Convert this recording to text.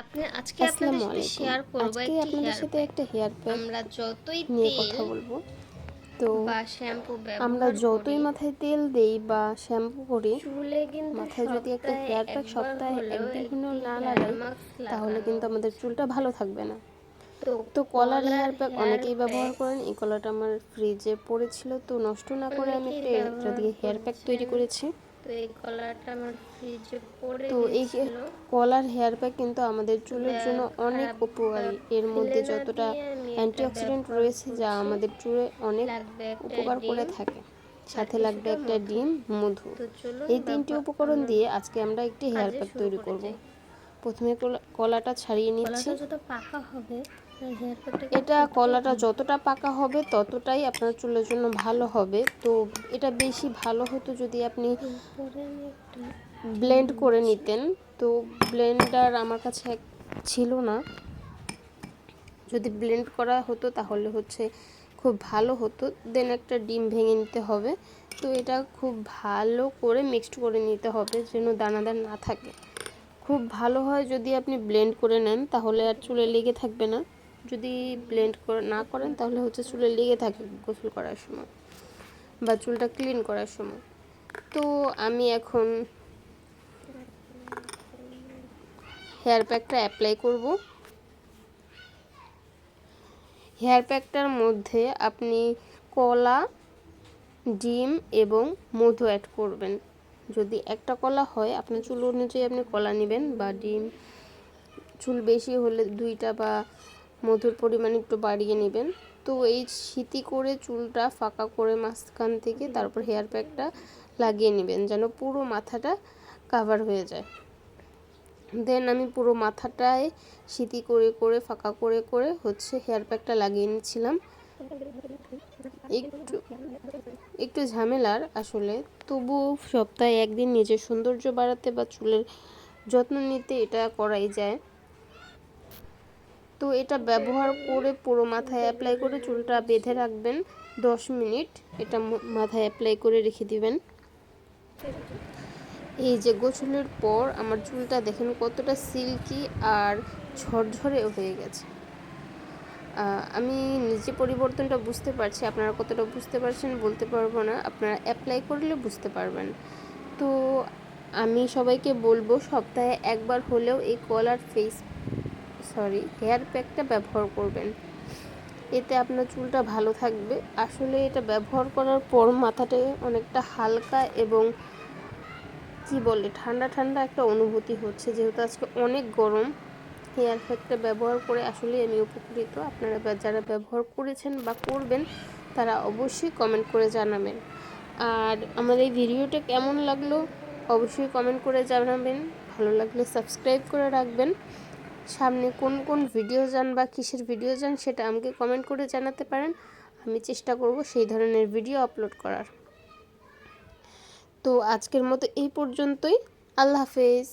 আজকে আপনাদের আসসালামু সাথে আলাইকুম। শেয়ার করব আজকে একটি আপনাদের হেয়ার সাথে প্যাক। একটা হেয়ার প্যাক আমরা যতই নিয়ে তেল কথা বলবো। তো বা শ্যাম্পু আমরা ব্যবহার যতই করি, মাথায় তেল দেই বা শ্যাম্পু করি, চুলে কিন্তু মাথায় যদি একটা সপ্তাহে হেয়ার প্যাক একবার সপ্তাহে হলেও একদিন হলেও একটি না হেয়ার লাগাই, মাস্ক তাহলে লাগানো কিন্তু আমাদের উচিত। চুলটা ভালো থাকবে না। তো তো কলার কলার হেয়ার প্যাক হেয়ার অনেকেই ব্যবহার প্যাক করেন। এই কলাটা আমার ফ্রিজে পড়েছিল, তো নষ্ট না করে আমি অনেকেই এটা ব্যবহার দিয়ে হেয়ার প্যাক তৈরি করছেন। করেছি। তো এই কলারটা আমার ফ্রিজে পড়ে তো এই গিয়েছিল। কলার হেয়ার প্যাক কিন্তু আমাদের তো চুলের জন্য অনেক খারাপ উপকারী। এর ফেলে মধ্যে না যতটা দিয়ে আমি এটা অ্যান্টিঅক্সিডেন্ট ব্যবহার রয়েছে যা করছি। আমাদের চুলে অনেক লাগবে একটা উপকার করে ডিম থাকে, আর সাথে লাগবে কিছুটা একটা মধু। ডিম, মধু। তো চলুন এই তিনটি উপকরণ আমরা দিয়ে আজকে আমরা একটি হেয়ার কাজে প্যাক শুরু তৈরি করে করব। যাই। প্রথমে কলাটা ছাড়িয়ে নিচ্ছি। কলাটা যত পাকা হবে আপনার হেয়ার প্যাকটা কিন্তু এটা ততটাই কলাটা ভালো। যতটা পাকা হবে ততটাই আপনার চুলের জন্য ভালো হবে। তো এটা বেশি ভালো হতো যদি আপনি এরপরে আমি একটা ডিম ব্লেন্ড করে নিচ্ছি। নিতেন। তো ব্লেন্ডার আমার কাছে ছিল না। যদি ব্লেন্ড করা হতো তাহলে খুব ভালো হতো। দেন একটা ডিম ভেঙে নিতে হবে। তো এটা খুব ভালো করে মিক্সড করে নিতে হবে যেন দানাদার না থাকে। খুব ভালো হয় যদি আপনি ব্লেন্ড করে নেন, তাহলে আর চুলে লেগে থাকবে না। যদি ব্লেন্ড করে না করেন তাহলে চুলে লেগে থাকে গোসল করার সময় বা চুলটা ক্লিন করার সময়। তো আমি এখন হেয়ার প্যাকটা অ্যাপ্লাই করব। হেয়ার প্যাকটার মধ্যে আপনি কলা, ডিম এবং মধু অ্যাড করবেন। যদি একটা কলা হয় আপনার চুল অনুযায়ী আপনি কলা নেবেন, বা ডিম চুল বেশি হলে দুইটা, বা মধুর পরিমাণ একটু বাড়িয়ে নেবেন। তো এই সিটি করে চুলটা ফাঁকা করে মাঝখান থেকে তারপর হেয়ার প্যাকটা লাগিয়ে নেবেন যেন পুরো মাথাটা কাভার হয়ে যায়। দেন আমি পুরো মাথাটায় সিটি করে করে ফাঁকা করে করে হেয়ার প্যাকটা লাগিয়ে নিচ্ছিলাম। একটু একটু ঝামেলার আসলে, তবু সপ্তাহে একদিন নিজের সৌন্দর্য বাড়াতে বা চুলের যত্ন নিতে এটা করাই যায়। তো এটা ব্যবহার করে পুরো মাথায় অ্যাপ্লাই করে চুলটা বেঁধে রাখবেন 10 মিনিট। এটা মাথায় অ্যাপ্লাই করে রেখে দিবেন। এই যে গোসলের পর আমার চুলটা দেখেন কতটা সিল্কি আর ঝরঝরে হয়ে গেছে। আমি নিজে পরিবর্তনটা বুঝতে পারছি, আপনারা কতটা বুঝতে পারছেন বলতে পারবো না, আপনারা অ্যাপ্লাই করলে বুঝতে পারবেন। তো আমি সবাইকে বলবো সপ্তাহে একবার হলেও এই কলার হেয়ার প্যাকটা ব্যবহার করবেন। এতে আপনার চুলটা ভালো থাকবে। আসলে এটা ব্যবহার করার পর মাথাটা অনেকটা হালকা এবং ঠান্ডা ঠান্ডা একটা অনুভূতি হচ্ছে, যেহেতু আজকে অনেক গরম। হেয়ার প্যাকটা ব্যবহার করে আসলে আমি উপকৃত। আপনারা যারা ব্যবহার করেছেন বা করবেন তারা অবশ্যই কমেন্ট করে জানাবেন। আর আমার এই ভিডিওটা কেমন লাগলো অবশ্যই কমেন্ট করে জানাবেন। ভালো লাগলে সাবস্ক্রাইব করে রাখবেন। সামনে কোন কোন ভিডিও চান বা কিসের ভিডিও চান সেটা আমাকে কমেন্ট করে জানাতে পারেন। আমি চেষ্টা করব সেই ধরনের ভিডিও আপলোড করার। তো আজকের মতো এই পর্যন্তই। আল্লাহ হাফেজ।